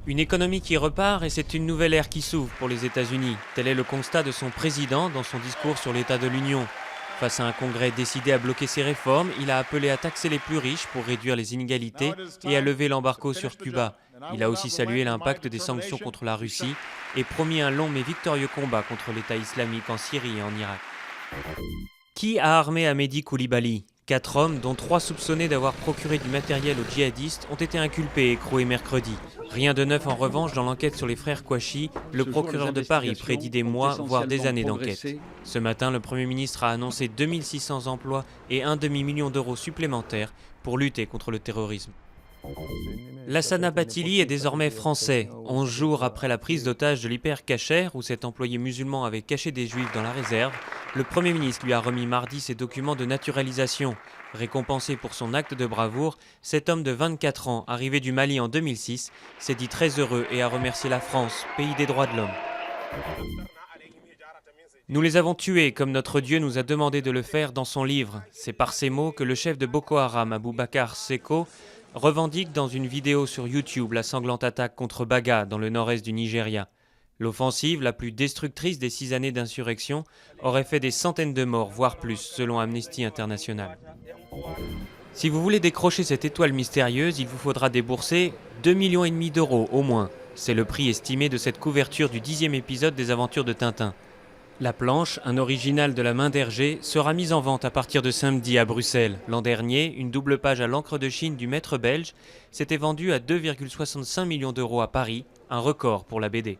Une économie qui repart et c'est une nouvelle ère qui s'ouvre pour les États-Unis. Tel est le constat de son président dans son discours sur l'état de l'Union. Face à un Congrès décidé à bloquer ses réformes, il a appelé à taxer les plus riches pour réduire les inégalités et à lever l'embargo sur Cuba. Il a aussi salué l'impact des sanctions contre la Russie et promis un long mais victorieux combat contre l'État islamique en Syrie et en Irak. Qui a armé Hamedi Coulibaly ? 4 hommes, dont 3 soupçonnés d'avoir procuré du matériel aux djihadistes, ont été inculpés et écroués mercredi. Rien de neuf en revanche dans l'enquête sur les frères Kouachi. Le procureur de Paris prédit des mois, voire des années d'enquête. Ce matin, le Premier ministre a annoncé 2600 emplois et un demi-million d'euros supplémentaires pour lutter contre le terrorisme. Lassana Bathily est désormais français. 11 jours après la prise d'otage de l'Hyper Cacher, où cet employé musulman avait caché des juifs dans la réserve, le Premier ministre lui a remis mardi ses documents de naturalisation. Récompensé pour son acte de bravoure, cet homme de 24 ans, arrivé du Mali en 2006, s'est dit très heureux et a remercié la France, pays des droits de l'homme. Nous les avons tués comme notre Dieu nous a demandé de le faire dans son livre. C'est par ces mots que le chef de Boko Haram, Abubakar Seko, revendique dans une vidéo sur YouTube la sanglante attaque contre Baga dans le nord-est du Nigeria. L'offensive, la plus destructrice des 6 années d'insurrection, aurait fait des centaines de morts, voire plus, selon Amnesty International. Si vous voulez décrocher cette étoile mystérieuse, il vous faudra débourser 2,5 millions d'euros au moins. C'est le prix estimé de cette couverture du 10e épisode des Aventures de Tintin. La planche, un original de la main d'Hergé, sera mise en vente à partir de samedi à Bruxelles. L'an dernier, une double page à l'encre de Chine du maître belge s'était vendue à 2,65 millions d'euros à Paris, un record pour la BD.